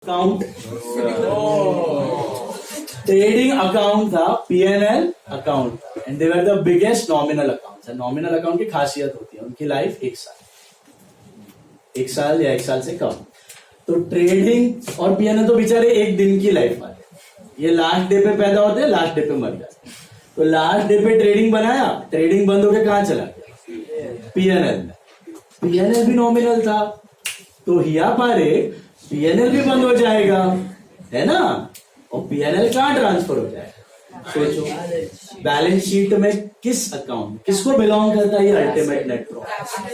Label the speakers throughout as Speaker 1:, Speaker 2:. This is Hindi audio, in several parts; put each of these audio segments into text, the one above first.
Speaker 1: अकाउंट ट्रेडिंग अकाउंट था, PNL account and they were the biggest nominal account. Nominal account की खासियत होती है उनकी लाइफ एक साल या एक साल से कम। तो ट्रेडिंग और पीएनएल तो बेचारे एक दिन की लाइफ वाले, ये लास्ट डे पे पैदा होते हैं, लास्ट डे पे मर जाते हैं। तो लास्ट डे पे ट्रेडिंग बनाया, ट्रेडिंग बंद होकर कहां चला गया? पीएनएल में। पीएनएल भी नॉमिनल था, तो हिया पारे पीएनएल भी बंद हो जाएगा, है ना? और पीएनएल कहां ट्रांसफर हो जाएगा? सोचो, बैलेंस शीट में किस अकाउंट, किसको बिलोंग करता है ये अल्टीमेट नेट प्रॉफिट?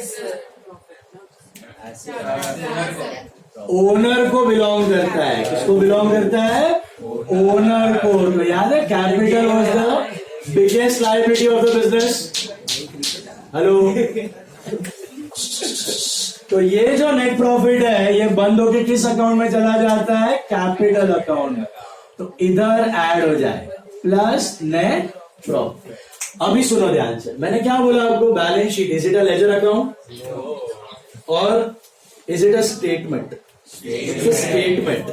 Speaker 1: ओनर को बिलोंग करता है। किसको बिलोंग करता है? ओनर को। तो याद है, capital was the biggest liability of the business. Hello, तो ये जो नेट प्रॉफिट है ये बंद होके किस अकाउंट में चला जाता है? कैपिटल अकाउंट में। तो इधर ऐड हो जाएगा प्लस नेट प्रॉफिट। अभी सुनो ध्यान से, मैंने क्या बोला आपको? Balance sheet is it a ledger account और is it a statement? Statement.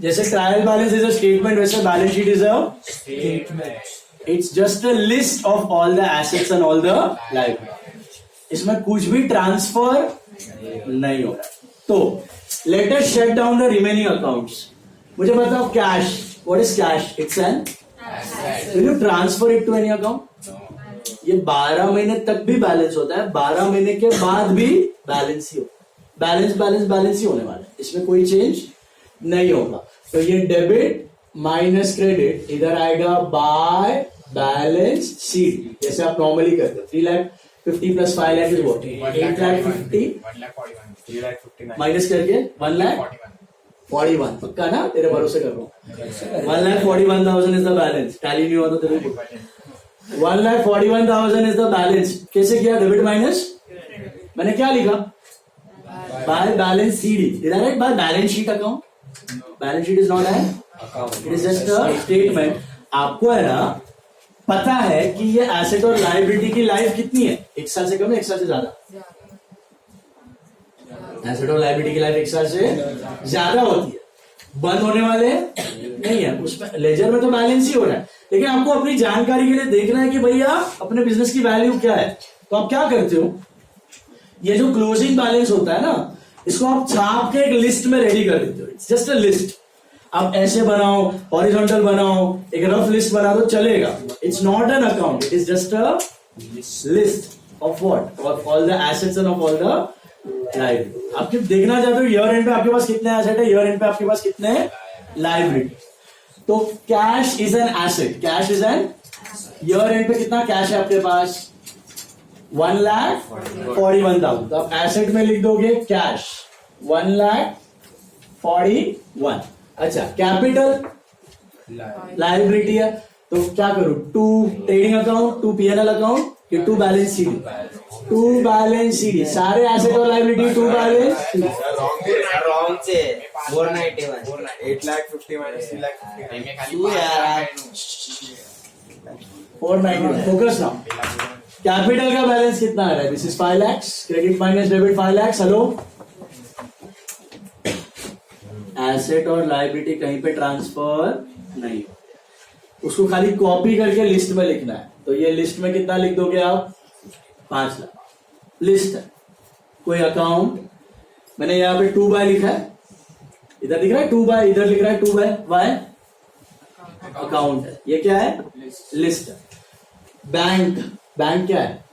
Speaker 1: जैसे trial balance is a statement, वैसे balance sheet is a statement. It's just a list of all the assets and all the liabilities. इसमें कुछ भी ट्रांसफर नहीं हो रहा। तो let us shut down the remaining accounts. मुझे बताओ, cash, what is cash? It's an will you transfer it to any account? ये 12 महीने तक भी बैलेंस होता है, 12 महीने के बाद भी बैलेंस ही होता है। बैलेंस ही होने वाला है, इसमें कोई चेंज नहीं होगा। तो ये डेबिट माइनस क्रेडिट इधर आएगा बाय बैलेंस शीट, जैसे आप नॉर्मली करते हो। 3,50,000 plus 5 lakh is what? 8,50,000 minus करके 1,41,000। पक्का ना? तेरे भरोसे कर रहा हूँ। 1,41,000 इज द बैलेंस। टैली नहीं हुआ तो तेरे को 1,41,000 इज द बैलेंस। कैसे किया? डेबिट माइनस, मैंने क्या लिखा? By balance CD. Is that right? By balance sheet account. Balance sheet is not an account, it is just a statement. आपको है ना पता है कि ये एसेट और लायबिलिटी की लाइफ कितनी है? एक साल से कम है, एक साल से ज्यादा? एसेट और लायबिलिटी की लाइफ एक साल से ज्यादा होती है। बंद होने वाले नहीं है उसमें। लेजर में तो बैलेंस ही हो रहा है, लेकिन आपको अपनी जानकारी के लिए देखना है कि भैया अपने बिजनेस की वैल्यू क्या है। तो आप क्या करते हो? ये जो क्लोजिंग बैलेंस होता है ना, इसको आप छाप के एक लिस्ट में रेडी कर देते हो। It's just a list. आप ऐसे बनाओ, हॉरिजॉन्टल बनाओ, एक रफ लिस्ट बना दो, चलेगा। It's not an account, it is just a list of what? Of all the assets end of all the liability. आप जब देखना चाहते हो ईयर एंड पे आपके पास कितने एसेट है, ईयर एंड पे आपके पास कितने लायबिलिटी। तो cash is an asset, cash is an. Year and पे कितना कैश है आपके पास? 1,41,000। तो आप एसेट में लिख दोगे कैश 1,41,000। अच्छा, कैपिटल लायबिलिटी है, तो क्या करूं? 2 ट्रेडिंग अकाउंट, 2 पीएनएल अकाउंट, ये 2 बैलेंस सीडी। 2 बैलेंस सीडी, सारे एसेट और लायबिलिटी 2 बैलेंस।
Speaker 2: रॉन्ग से 491
Speaker 3: 8,50,000 minus 3,50,000
Speaker 2: तू यार
Speaker 1: 491। Focus now. कैपिटल का बैलेंस कितना आ रहा है? This is 5 lakhs। Credit minus debit 5 lakhs। Hello, asset और लायबिलिटी कहीं पे ट्रांसफर नहीं, उसको खाली कॉपी करके लिस्ट में लिखना है। तो ये लिस्ट में कितना लिख दोगे आप? 5 लाख। लिस्ट है, कोई अकाउंट, मैंने यहाँ पे 2 बाय लिखा है, इधर दिख रहा है 2 बाय, इधर लिख रहा है 2 बाय। वाई? अकाउंट है। ये क्या है? लिस्ट है। बैंक, बैंक क्या है?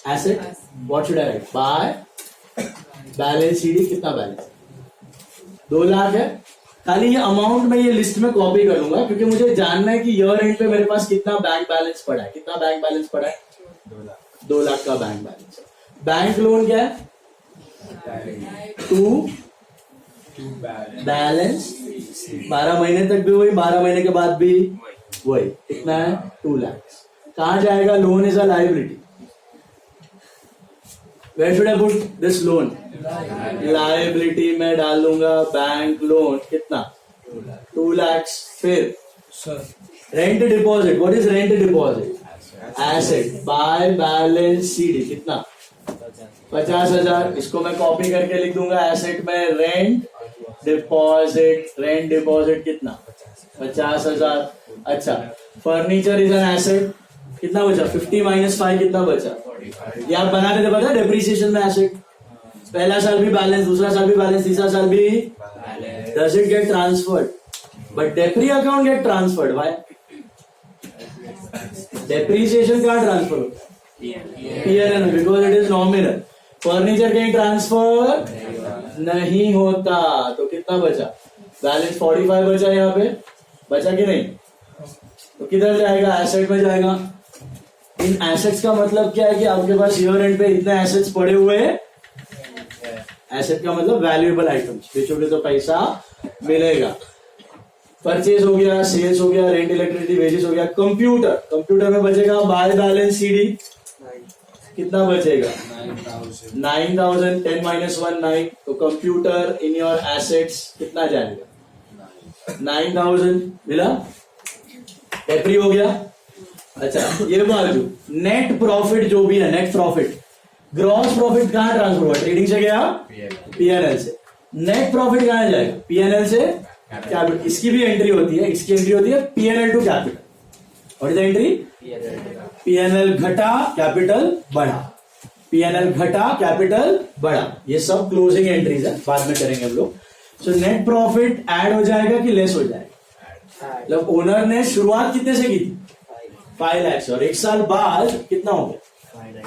Speaker 1: Asset. What should I right? By balance CD. कितना बैलेंस? 2 लाख है। खाली ये अमाउंट में ये लिस्ट में कॉपी करूंगा, क्योंकि मुझे जानना है कि ईयर एंड पे मेरे पास कितना बैंक बैलेंस पड़ा है। कितना बैंक बैलेंस पड़ा है? 2 लाख का बैंक बैलेंस। बैंक लोन क्या है? 2 बैलेंस। 12 महीने तक भी वही, 12 महीने के बाद भी वही। कितना है? 2 लाख। कहां जाएगा? Loan is a liability. Where should I put this loan? Liability में डालूंगा बैंक लोन। कितना? 2 lakhs। फिर rent deposit. What is rent deposit? Asset. By balance CD. कितना? 50,000। इसको मैं कॉपी करके लिख दूंगा एसेट में रेंट डिपॉजिट कितना 50,000। अच्छा, फर्नीचर इज एन एसेट, कितना बचा 50 माइनस 5 कितना बचा, ये आप बना देते पता डेप्रिसिएशन में एसेट, पहला साल भी बैलेंस, दूसरा साल भी बैलेंस, तीसरा साल भी। Does it get transferred? But डेप्री account get transferred, why? Depreciation कहाँ ट्रांसफर होता है? PNL, because it is nominal. Furniture कहीं ट्रांसफर नहीं होता, तो कितना बचा बैलेंस 45 बचा, यहाँ पे बचा कि नहीं? तो किधर जाएगा? एसेट में जाएगा। इन एसेट्स का मतलब क्या है कि आपके पास ईयर एंड पे इतने एसेट्स पड़े हुए हैं। एसेट का मतलब वैल्यूएबल आइटम्स, बेचोगे तो पैसा मिलेगा। परचेज हो गया, सेल्स हो गया, रेंट इलेक्ट्रिसिटी वेजेस हो गया। कंप्यूटर में बचेगा बाय बैलेंस सीडी, कितना बचेगा 9,000। 10 माइनस 1 9, तो कंप्यूटर इन योर एसेट्स कितना जाएगा 9,000 मिला। डेप्री हो गया। अच्छा, ये बाजू नेट प्रॉफिट जो भी है, नेट प्रॉफिट, ग्रॉस प्रॉफिट कहां ट्रांसफर हुआ? ट्रेडिंग से गया पीएनएल से। नेट प्रॉफिट कहां जाएगा? पीएनएल से कैपिटल। इसकी भी एंट्री होती है, इसकी एंट्री होती है पीएनएल टू कैपिटल। और इधर एंट्री पीएनएल घटा कैपिटल बढ़ा, पीएनएल घटा कैपिटल बढ़ा। ये सब क्लोजिंग एंट्रीज है, बाद में करेंगे हम लोग। सो नेट प्रॉफिट ऐड हो जाएगा कि लेस हो जाएगा? मतलब ओनर ने शुरुआत कितने से की थी 5 लाख से, और एक साल बाद कितना हो गया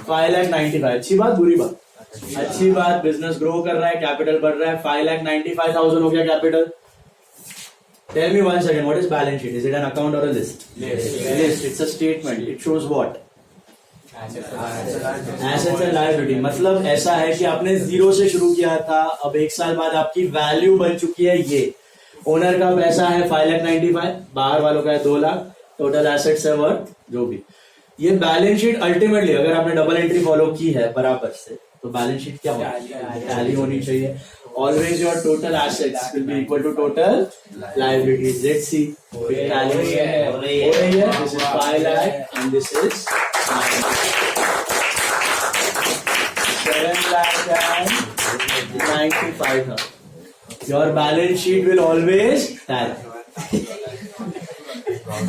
Speaker 1: 5,95,000। अच्छी बात बुरी बात? अच्छी बात, बिजनेस ग्रो कर रहा है, कैपिटल बढ़ रहा है। 5,95,000 हो गया capital. Tell me once again, what is balance sheet? Is it an account or a list? List. It's a statement. It shows what? Assets and liability. मतलब ऐसा है कि आपने 0 से शुरू किया था, अब एक साल बाद आपकी वैल्यू बन चुकी है ये। ओनर का पैसा है 5,95,000, बाहर वालों का है 2 लाख, टोटल एसेट्स है वर्थ जो भी। ये बैलेंस शीट अल्टीमेटली अगर आपने डबल एंट्री फॉलो की है बराबर से, तो बैलेंस शीट क्या होगी? टैली होनी चाहिए। Always your total assets will be equal to total liabilities. Let's see. Tally हो रही है। This is 5 lakh and this is 7 lakh and 95,000. Your balance sheet will always tally.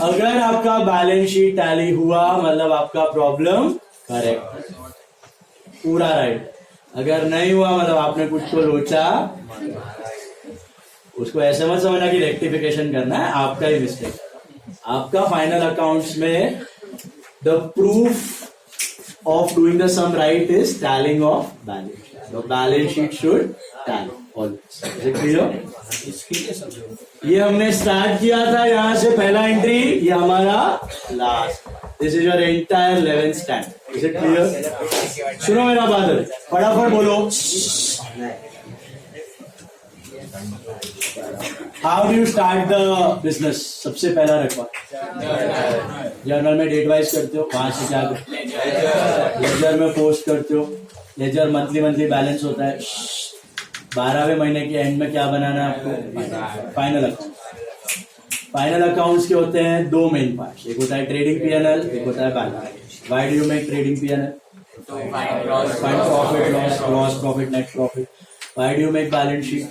Speaker 1: अगर आपका बैलेंस शीट टैली हुआ मतलब आपका प्रॉब्लम करेक्ट, पूरा राइट। अगर नहीं हुआ मतलब आपने कुछ तो लोचा, उसको ऐसे मत समझना कि रेक्टिफिकेशन करना है, आपका ही मिस्टेक। आपका फाइनल अकाउंट्स में the proof of doing the sum right is tallying of balance sheet. The balance sheet should tally always. ये हमने स्टार्ट किया था यहाँ से पहला एंट्री, ये हमारा last. This is your entire 11th stand. Is it clear? सुनो मेरा बादल, फटाफट बोलो। How do you start the business? सबसे पहला रखवा जर्नल में डेट वाइज करते हो, वहां से क्या लेजर में पोस्ट करते हो। लेजर मंथली बैलेंस होता है। 12वें महीने के एंड में क्या बनाना है आपको? Final account. फाइनल अकाउंट्स के होते हैं 2 मेन पार्ट, एक होता है ट्रेडिंग पीएनएल, एक होता है balance. Why do you make trading PNL? Find profit loss, gross profit, net profit. Why do you make balance sheet?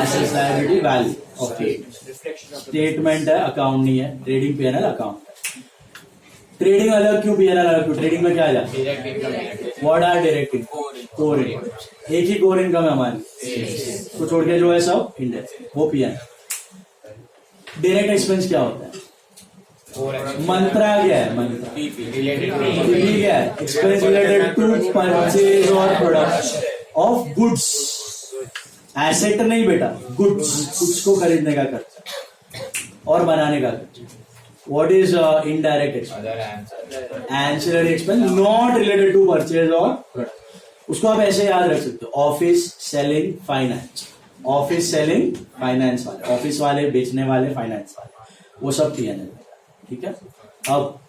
Speaker 1: Assets liability value of trade. Statement है, अकाउंट नहीं है। Trading PNL account. ट्रेडिंग अलग क्यों, पीएनएल अलग क्यों? ट्रेडिंग में क्या आ जाता है? What are direct income? Core income. एक ही कोर इनकम है हमारी, तो छोड़ के जो है सब इंडेक्स, वो पीएनएल। डायरेक्ट एक्सपेंस क्या होता है? मंत्रा क्या है? मंत्रा क्या है? एक्सपेंस रिलेटेड टू परचेज और प्रोडक्शन ऑफ गुड्स। एसेट नहीं बेटा, गुड्स को खरीदने का खर्चा और बनाने का खर्चा। What is indirect expense? Ancillary expense not related to purchase or product. उसको आप ऐसे याद रख सकते हो, office selling finance, office selling finance वाले, ऑफिस वाले बेचने वाले, फाइनेंस वाले, वो सब पीएनएल। ठीक है। अब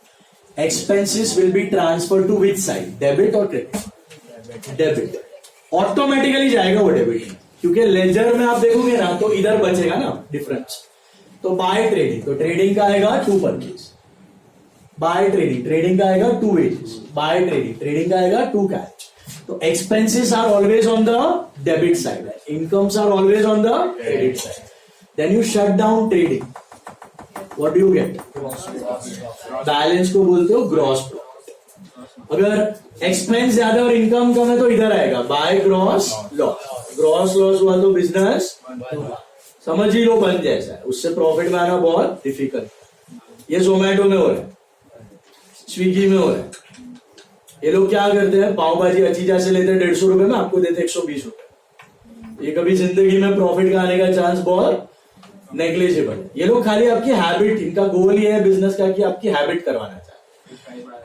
Speaker 1: expenses will be transfer to which side? Debit और क्रेडिट? डेबिट। ऑटोमेटिकली जाएगा वो डेबिट, क्योंकि लेजर में आप देखोगे ना तो इधर बचेगा ना डिफरेंस। तो बाय ट्रेडिंग, तो ट्रेडिंग का आएगा to purchase, by trading, trading का आएगा to wages, by trading, trading का आएगा टू कैश। तो expenses are always on the debit side, incomes are always on the credit side. Then you shut down trading. What do you get? Balance को बोलते हो ग्रॉस प्रॉफिट. अगर एक्सपेंस ज्यादा और इनकम कम है तो इधर आएगा by gross loss. Gross loss हुआ तो बिजनेस समझ ही लो बंद जैसा है. उससे प्रॉफिट में आना बहुत डिफिकल्ट. ये जोमेटो में हो रहा है, स्विगी में हो रहा है. ये लोग क्या करते हैं, पाव भाजी अच्छी जैसे लेते हैं 150 रुपए में, आपको देते 120 रुपए. ये कभी जिंदगी में प्रॉफिट का आने का चांस बहुत नेग्लिजिबल. ये लोग खाली आपकी हैबिट, इनका गोल ये है बिजनेस का कि आपकी हैबिट करवाना चाहते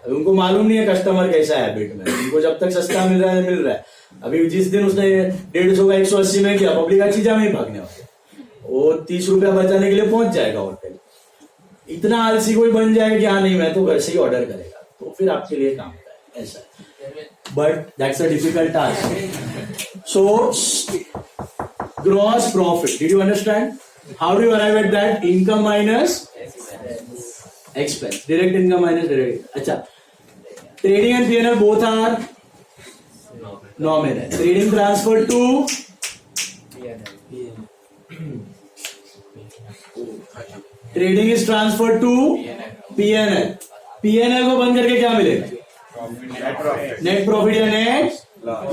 Speaker 1: हैं. उनको मालूम नहीं है कस्टमर कैसा है हैबिट में. उनको जब तक सस्ता मिल रहा है मिल रहा है. अभी जिस दिन उसने 150 का 180 में किया, पब्लिक अच्छी जा में ही भागने वाले. वो 30 रुपया बचाने के लिए पहुंच जाएगा होटल. इतना आलसी कोई बन जाएगा कि हाँ नहीं मैं तो घर से ही ऑर्डर करेगा, तो फिर आपके लिए काम है ऐसा. But that's a difficult task. So gross profit, did you understand? How do you arrive at that? Income minus expense. Direct income minus direct. अच्छा. Trading and P&L both are nominal. Trading transferred to trading is transferred to P&L. P&L को बंद करके क्या मिलेगा? नेट प्रॉफिट या नेट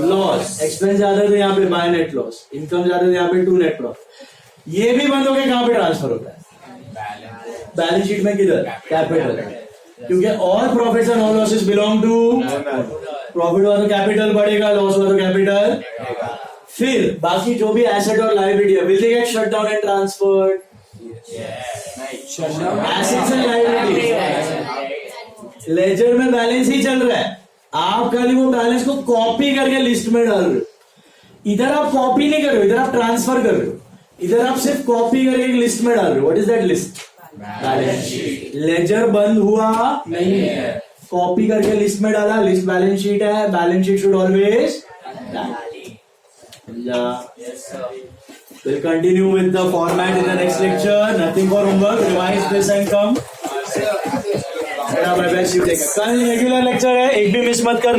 Speaker 1: लॉस. एक्सपेंस ज्यादा तो यहाँ पे बाय नेट लॉस, इनकम ज्यादा तो यहाँ पे टू नेट प्रॉफिट. ये भी बंद होके कहां पे ट्रांसफर होता है? बैलेंस शीट में. किधर? कैपिटल. क्योंकि all profits and all losses belong to profit. हुआ तो कैपिटल बढ़ेगा, लॉस हुआ तो कैपिटल. फिर बाकी जो भी एसेट और लायबिलिटी है, will they get shut down and transferred? Assets and liability ledger में बैलेंस ही चल रहा है. आप खाली वो बैलेंस को कॉपी करके लिस्ट में डाल रहे हो. इधर आप कॉपी नहीं कर रहे हो, इधर आप ट्रांसफर कर रहे हो. इधर आप सिर्फ कॉपी करके एक लिस्ट में डाल रहे हो. What is that list? Balance sheet. Ledger बंद हुआ नहीं है, कॉपी करके लिस्ट में डाला. लिस्ट बैलेंस शीट है. Balance sheet should always. We'll continue with the format in the next lecture. Nothing for homework. Revise this and come. मेरा बाय बाय. कल रेगुलर लेक्चर है, एक भी मिस मत करना.